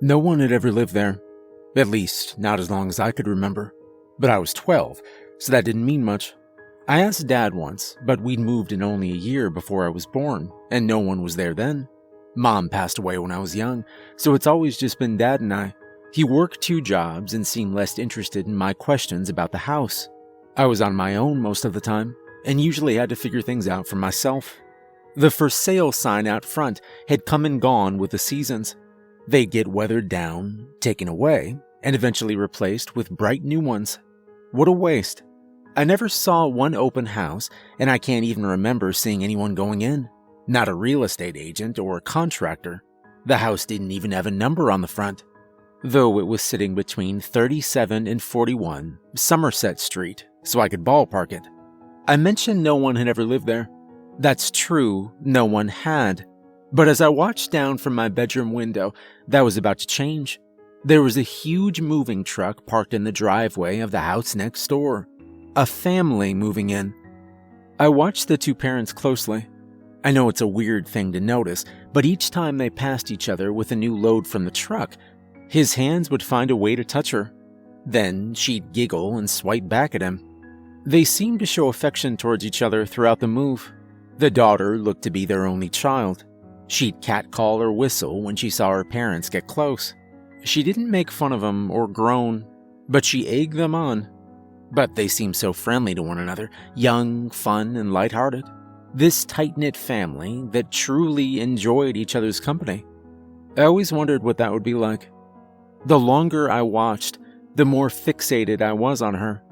No one had ever lived there. At least, not as long as I could remember. But I was 12, so that didn't mean much. I asked Dad once, but we'd moved in only a year before I was born, and no one was there then. Mom passed away when I was young, so it's always just been Dad and I. He worked 2 jobs and seemed less interested in my questions about the house. I was on my own most of the time, and usually had to figure things out for myself. The for sale sign out front had come and gone with the seasons. They'd get weathered down, taken away, and eventually replaced with bright new ones. What a waste. I never saw one open house, and I can't even remember seeing anyone going in. Not a real estate agent or a contractor. The house didn't even have a number on the front, though it was sitting between 37 and 41 Somerset Street, so I could ballpark it. I mentioned no one had ever lived there. That's true, no one had. But as I watched down from my bedroom window, that was about to change. There was a huge moving truck parked in the driveway of the house next door. A family moving in. I watched the 2 parents closely. I know it's a weird thing to notice, but each time they passed each other with a new load from the truck, his hands would find a way to touch her. Then she'd giggle and swipe back at him. They seemed to show affection towards each other throughout the move. The daughter looked to be their only child. She'd catcall or whistle when she saw her parents get close. She didn't make fun of them or groan, but she egged them on. But they seemed so friendly to one another, young, fun, and lighthearted. This tight-knit family that truly enjoyed each other's company. I always wondered what that would be like. The longer I watched, the more fixated I was on her.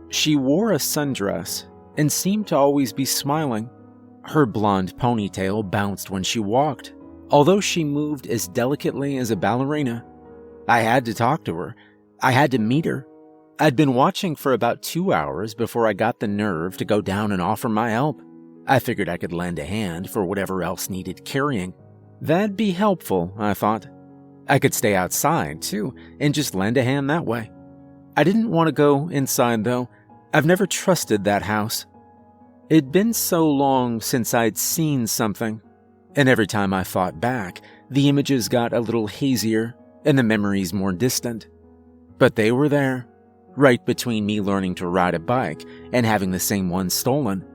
She wore a sundress and seemed to always be smiling. Her blonde ponytail bounced when she walked, although she moved as delicately as a ballerina. I had to talk to her. I had to meet her. I'd been watching for about 2 hours before I got the nerve to go down and offer my help. I figured I could lend a hand for whatever else needed carrying. That'd be helpful, I thought. I could stay outside, too, and just lend a hand that way. I didn't want to go inside, though. I've never trusted that house. It'd been so long since I'd seen something, and every time I fought back, the images got a little hazier and the memories more distant. But they were there, right between me learning to ride a bike and having the same one stolen.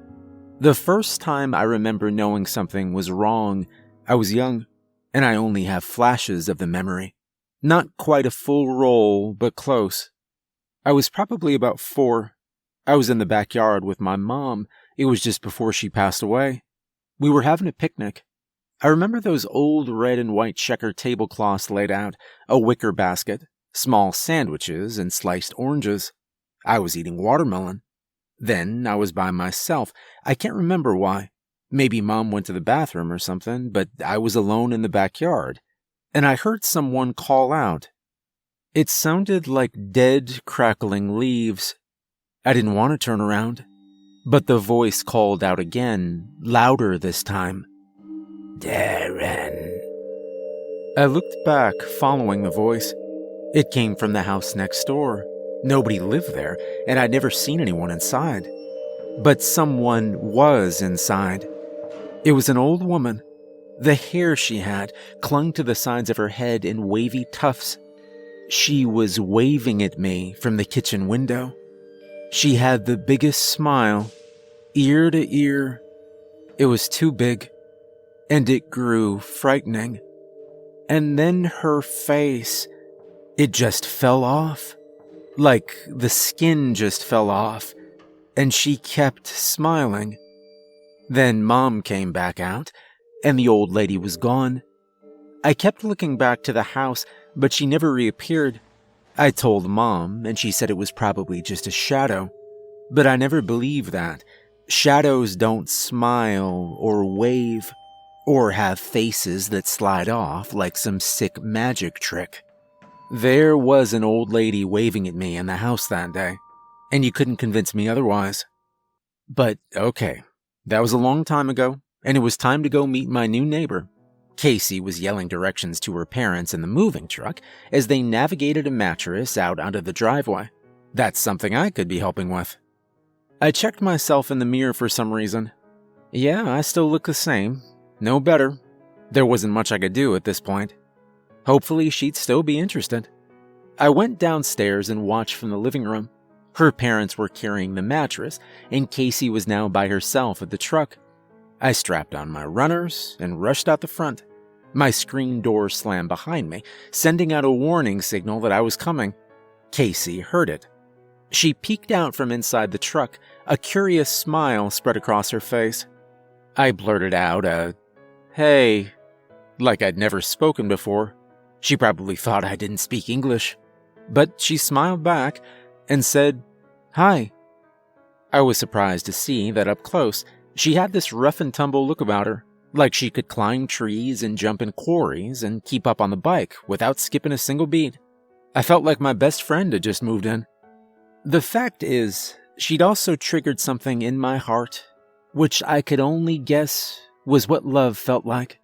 The first time I remember knowing something was wrong, I was young, and I only have flashes of the memory. Not quite a full roll, but close. I was probably about 4. I was in the backyard with my mom. It was just before she passed away. We were having a picnic. I remember those old red and white checker tablecloths laid out, a wicker basket, small sandwiches, and sliced oranges. I was eating watermelon. Then I was by myself. I can't remember why. Maybe Mom went to the bathroom or something, but I was alone in the backyard, and I heard someone call out. It sounded like dead, crackling leaves. I didn't want to turn around, but the voice called out again, louder this time. Darren. I looked back, following the voice. It came from the house next door. Nobody lived there, and I'd never seen anyone inside. But someone was inside. It was an old woman. The hair she had clung to the sides of her head in wavy tufts. She was waving at me from the kitchen window. She had the biggest smile, ear to ear. It was too big, and it grew frightening. And then her face, it just fell off. Like the skin just fell off, and she kept smiling. Then Mom came back out, and the old lady was gone. I kept looking back to the house, but she never reappeared. I told Mom, and she said it was probably just a shadow. But I never believed that. Shadows don't smile or wave, or have faces that slide off like some sick magic trick. There was an old lady waving at me in the house that day, and you couldn't convince me otherwise. But okay, that was a long time ago, and it was time to go meet my new neighbor. Casey was yelling directions to her parents in the moving truck as they navigated a mattress out onto the driveway. That's something I could be helping with. I checked myself in the mirror for some reason. Yeah, I still look the same. No better. There wasn't much I could do at this point. Hopefully she'd still be interested. I went downstairs and watched from the living room. Her parents were carrying the mattress, and Casey was now by herself at the truck. I strapped on my runners and rushed out the front. My screen door slammed behind me, sending out a warning signal that I was coming. Casey heard it. She peeked out from inside the truck, a curious smile spread across her face. I blurted out "Hey," like I'd never spoken before. She probably thought I didn't speak English, but she smiled back and said, "Hi." I was surprised to see that up close, she had this rough and tumble look about her, like she could climb trees and jump in quarries and keep up on the bike without skipping a single beat. I felt like my best friend had just moved in. The fact is, she'd also triggered something in my heart, which I could only guess was what love felt like.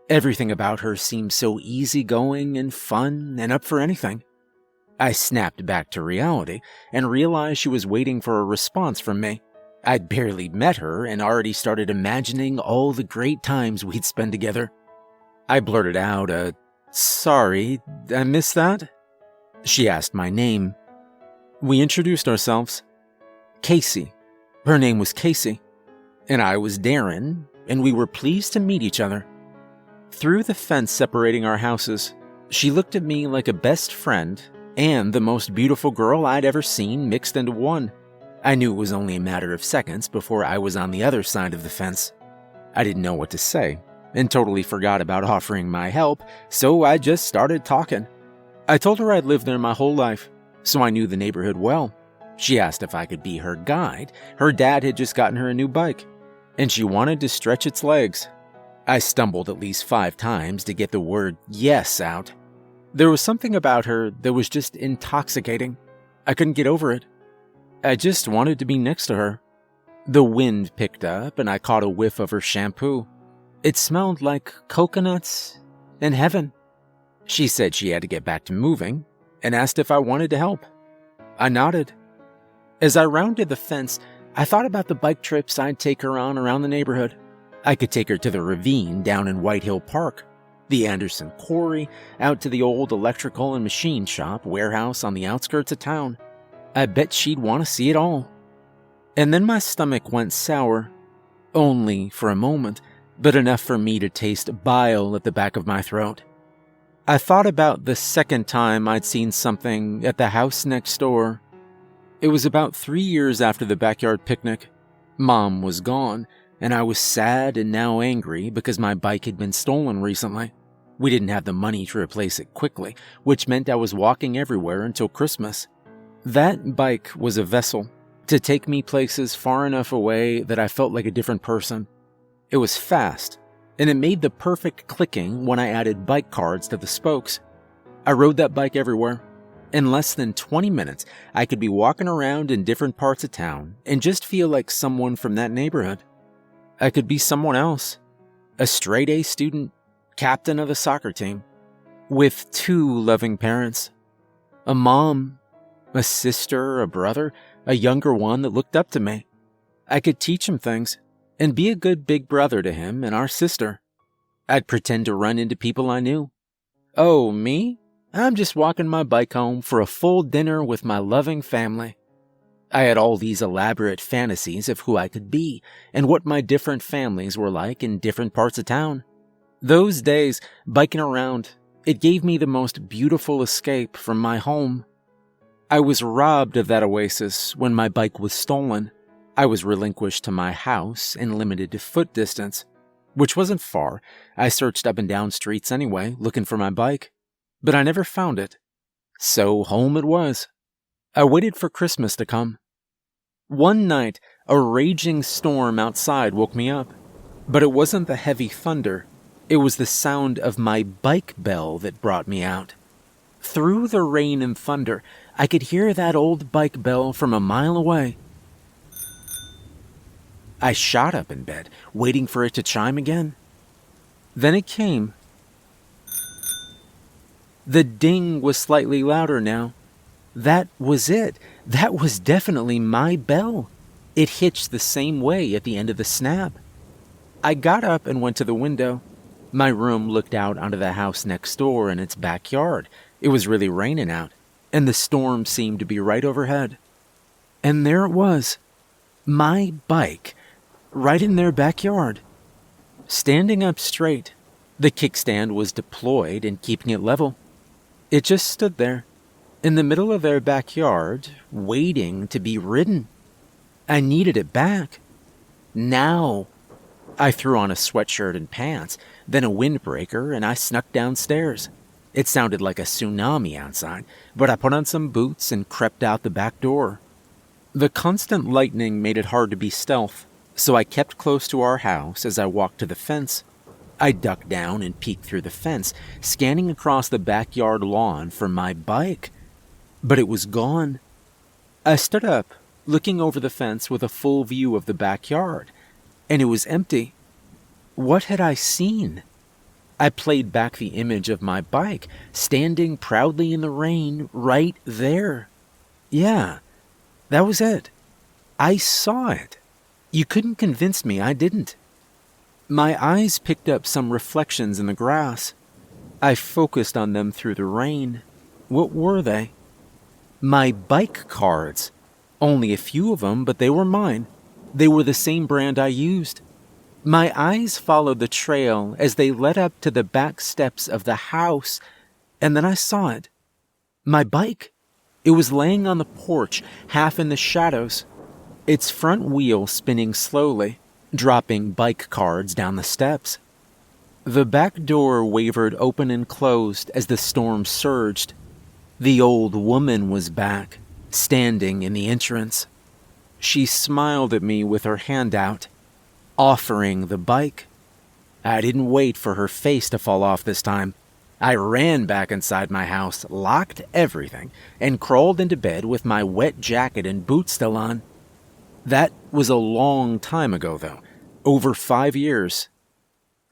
Everything about her seemed so easygoing and fun and up for anything. I snapped back to reality and realized she was waiting for a response from me. I'd barely met her and already started imagining all the great times we'd spend together. I blurted out, "Sorry, I missed that?" She asked my name. We introduced ourselves. Casey. Her name was Casey. And I was Darren, and we were pleased to meet each other. Through the fence separating our houses, she looked at me like a best friend and the most beautiful girl I'd ever seen mixed into one. I knew it was only a matter of seconds before I was on the other side of the fence. I didn't know what to say and totally forgot about offering my help, so I just started talking. I told her I'd lived there my whole life, so I knew the neighborhood well. She asked if I could be her guide. Her dad had just gotten her a new bike, and she wanted to stretch its legs. I stumbled at least 5 times to get the word yes out. There was something about her that was just intoxicating. I couldn't get over it. I just wanted to be next to her. The wind picked up, and I caught a whiff of her shampoo. It smelled like coconuts and heaven. She said she had to get back to moving and asked if I wanted to help. I nodded. As I rounded the fence, I thought about the bike trips I'd take her on around the neighborhood. I could take her to the ravine down in White Hill Park, the Anderson Quarry, out to the old electrical and machine shop warehouse on the outskirts of town. I bet she'd want to see it all. And then my stomach went sour. Only for a moment, but enough for me to taste bile at the back of my throat. I thought about the second time I'd seen something at the house next door. It was about 3 years after the backyard picnic. Mom was gone, and I was sad and now angry because my bike had been stolen recently. We didn't have the money to replace it quickly, which meant I was walking everywhere until Christmas. That bike was a vessel to take me places far enough away that I felt like a different person. It was fast, and it made the perfect clicking when I added bike cards to the spokes. I rode that bike everywhere. In less than 20 minutes, I could be walking around in different parts of town and just feel like someone from that neighborhood. I could be someone else, a straight-A student, captain of a soccer team, with 2 loving parents, a mom, a sister, a brother, a younger one that looked up to me. I could teach him things and be a good big brother to him and our sister. I'd pretend to run into people I knew. Oh, me? I'm just walking my bike home for a full dinner with my loving family. I had all these elaborate fantasies of who I could be and what my different families were like in different parts of town. Those days, biking around, it gave me the most beautiful escape from my home. I was robbed of that oasis when my bike was stolen. I was relinquished to my house and limited to foot distance, which wasn't far. I searched up and down streets anyway, looking for my bike, but I never found it. So home it was. I waited for Christmas to come. One night, a raging storm outside woke me up, but it wasn't the heavy thunder. It was the sound of my bike bell that brought me out. Through the rain and thunder, I could hear that old bike bell from a mile away. I shot up in bed, waiting for it to chime again. Then it came. The ding was slightly louder now. That was it. That was definitely my bell. It hitched the same way at the end of the snap. I got up and went to the window. My room looked out onto the house next door and its backyard. It was really raining out, and the storm seemed to be right overhead. And there it was, my bike, right in their backyard. Standing up straight, the kickstand was deployed and keeping it level. It just stood there, in the middle of their backyard, waiting to be ridden. I needed it back. Now. I threw on a sweatshirt and pants, then a windbreaker, and I snuck downstairs. It sounded like a tsunami outside, but I put on some boots and crept out the back door. The constant lightning made it hard to be stealth, so I kept close to our house as I walked to the fence. I ducked down and peeked through the fence, scanning across the backyard lawn for my bike. But it was gone. I stood up, looking over the fence with a full view of the backyard, and it was empty. What had I seen? I played back the image of my bike, standing proudly in the rain right there. Yeah, that was it. I saw it. You couldn't convince me I didn't. My eyes picked up some reflections in the grass. I focused on them through the rain. What were they? My bike cards. Only a few of them, but they were mine. They were the same brand I used. My eyes followed the trail as they led up to the back steps of the house, and then I saw it. My bike. It was laying on the porch, half in the shadows, its front wheel spinning slowly, dropping bike cards down the steps. The back door wavered open and closed as the storm surged. The old woman was back, standing in the entrance. She smiled at me with her hand out, offering the bike. I didn't wait for her face to fall off this time. I ran back inside my house, locked everything, and crawled into bed with my wet jacket and boots still on. That was a long time ago, though. Over 5 years.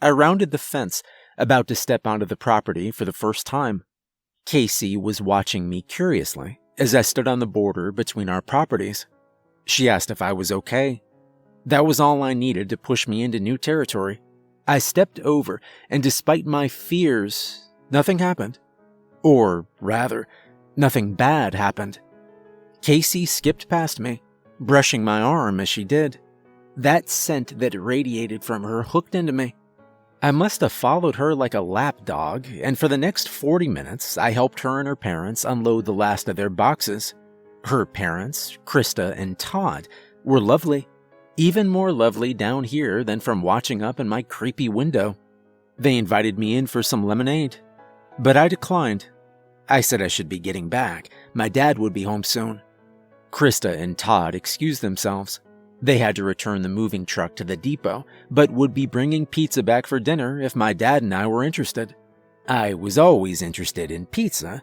I rounded the fence, about to step onto the property for the first time. Casey was watching me curiously as I stood on the border between our properties. She asked if I was okay. That was all I needed to push me into new territory. I stepped over, and despite my fears, nothing happened. Or, rather, nothing bad happened. Casey skipped past me, brushing my arm as she did. That scent that radiated from her hooked into me. I must have followed her like a lapdog, and for the next 40 minutes, I helped her and her parents unload the last of their boxes. Her parents, Krista and Todd, were lovely. Even more lovely down here than from watching up in my creepy window. They invited me in for some lemonade, but I declined. I said I should be getting back. My dad would be home soon. Krista and Todd excused themselves. They had to return the moving truck to the depot, but would be bringing pizza back for dinner if my dad and I were interested. I was always interested in pizza,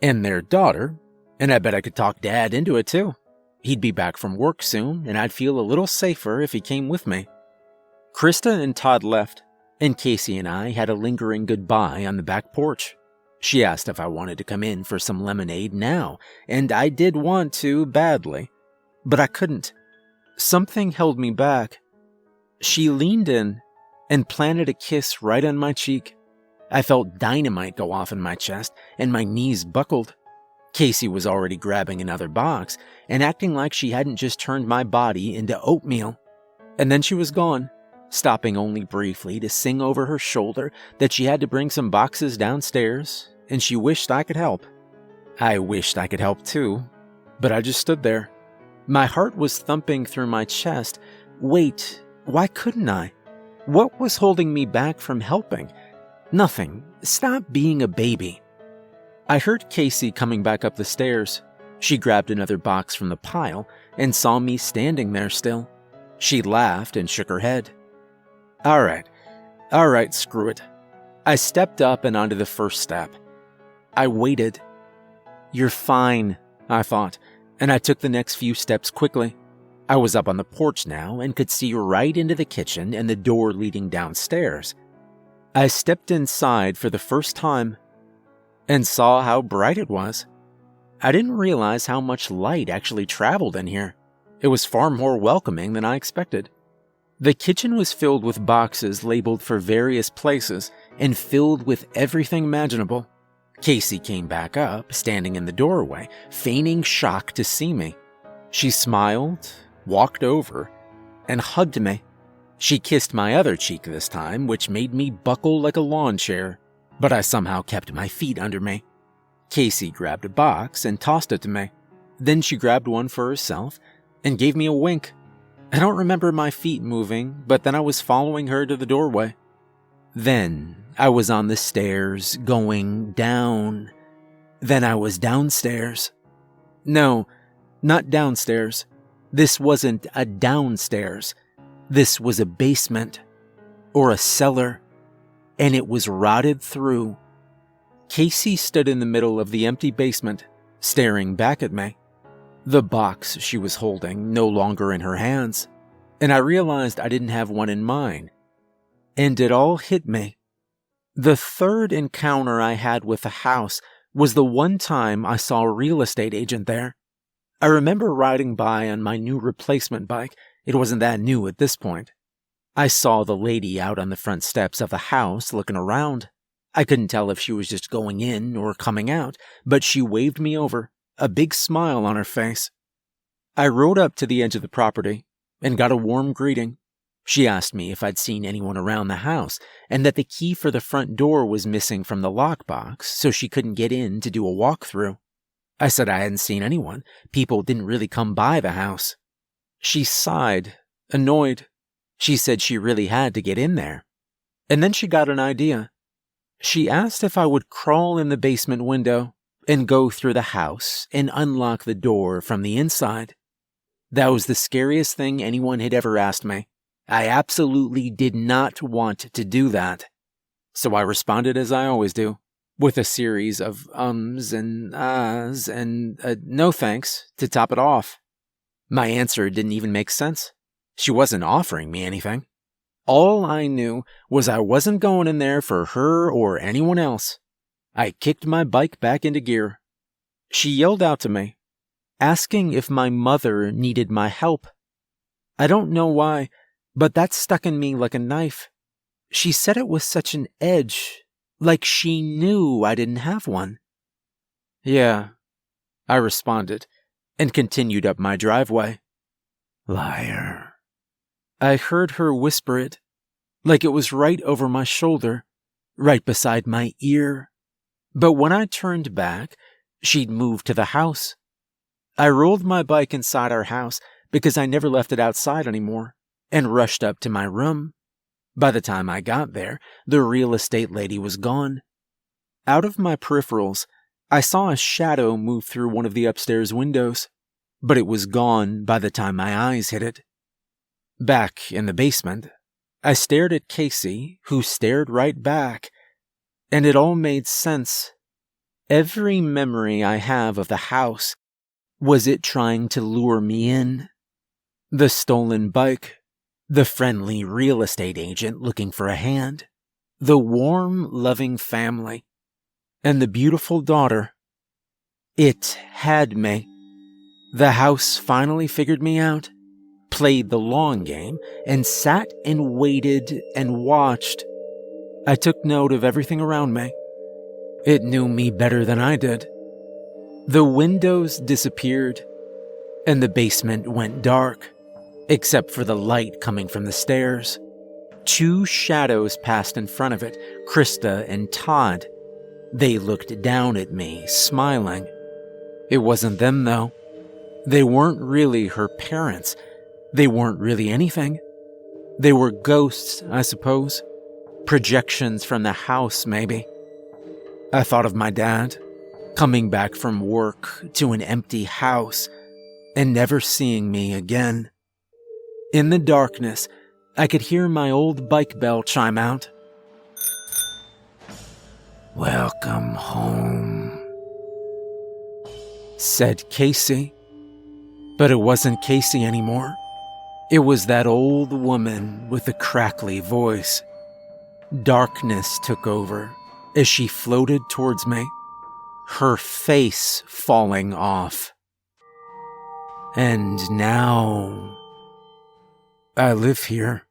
and their daughter, and I bet I could talk Dad into it too. He'd be back from work soon, and I'd feel a little safer if he came with me. Krista and Todd left, and Casey and I had a lingering goodbye on the back porch. She asked if I wanted to come in for some lemonade now, and I did want to badly, but I couldn't. Something held me back. She leaned in and planted a kiss right on my cheek. I felt dynamite go off in my chest, and my knees buckled. Casey was already grabbing another box and acting like she hadn't just turned my body into oatmeal. And then she was gone, stopping only briefly to sing over her shoulder that she had to bring some boxes downstairs, and she wished I could help. I wished I could help too, but I just stood there. My heart was thumping through my chest. Wait, why couldn't I? What was holding me back from helping? Nothing. Stop being a baby. I heard Casey coming back up the stairs. She grabbed another box from the pile and saw me standing there still. She laughed and shook her head. All right, screw it. I stepped up and onto the first step. I waited. You're fine, I thought, and I took the next few steps quickly. I was up on the porch now and could see right into the kitchen and the door leading downstairs. I stepped inside for the first time and saw how bright it was. I didn't realize how much light actually traveled in here. It was far more welcoming than I expected. The kitchen was filled with boxes labeled for various places and filled with everything imaginable. Casey came back up, standing in the doorway, feigning shock to see me. She smiled, walked over, and hugged me. She kissed my other cheek this time, which made me buckle like a lawn chair, but I somehow kept my feet under me. Casey grabbed a box and tossed it to me. Then she grabbed one for herself and gave me a wink. I don't remember my feet moving, but then I was following her to the doorway. Then I was on the stairs, going down. Then I was downstairs. No, not downstairs. This wasn't a downstairs. This was a basement, or a cellar, and it was rotted through. Casey stood in the middle of the empty basement, staring back at me. The box she was holding no longer in her hands, and I realized I didn't have one in mine. And it all hit me. The third encounter I had with the house was the one time I saw a real estate agent there. I remember riding by on my new replacement bike. It wasn't that new at this point. I saw the lady out on the front steps of the house looking around. I couldn't tell if she was just going in or coming out, but she waved me over, a big smile on her face. I rode up to the edge of the property and got a warm greeting. She asked me if I'd seen anyone around the house and that the key for the front door was missing from the lockbox, so she couldn't get in to do a walkthrough. I said I hadn't seen anyone. People didn't really come by the house. She sighed, annoyed. She said she really had to get in there. And then she got an idea. She asked if I would crawl in the basement window and go through the house and unlock the door from the inside. That was the scariest thing anyone had ever asked me. I absolutely did not want to do that. So I responded as I always do, with a series of ums and ahs and no thanks to top it off. My answer didn't even make sense. She wasn't offering me anything. All I knew was I wasn't going in there for her or anyone else. I kicked my bike back into gear. She yelled out to me, asking if my mother needed my help. I don't know why, but that stuck in me like a knife. She said it with such an edge, like she knew I didn't have one. Yeah, I responded, and continued up my driveway. Liar. I heard her whisper it, like it was right over my shoulder, right beside my ear. But when I turned back, she'd moved to the house. I rolled my bike inside our house because I never left it outside anymore, and rushed up to my room. By the time I got there, the real estate lady was gone. Out of my peripherals, I saw a shadow move through one of the upstairs windows, but it was gone by the time my eyes hit it. Back in the basement, I stared at Casey, who stared right back, and it all made sense. Every memory I have of the house was it trying to lure me in. The stolen bike, the friendly real estate agent looking for a hand, the warm, loving family, and the beautiful daughter. It had me. The house finally figured me out, played the long game, and sat and waited and watched. I took note of everything around me. It knew me better than I did. The windows disappeared, and the basement went dark, except for the light coming from the stairs. Two shadows passed in front of it, Krista and Todd. They looked down at me, smiling. It wasn't them, though. They weren't really her parents. They weren't really anything. They were ghosts, I suppose. Projections from the house, maybe. I thought of my dad, coming back from work to an empty house and never seeing me again. In the darkness, I could hear my old bike bell chime out. "Welcome home," said Casey. But it wasn't Casey anymore. It was that old woman with the crackly voice. Darkness took over as she floated towards me, her face falling off. And now I live here.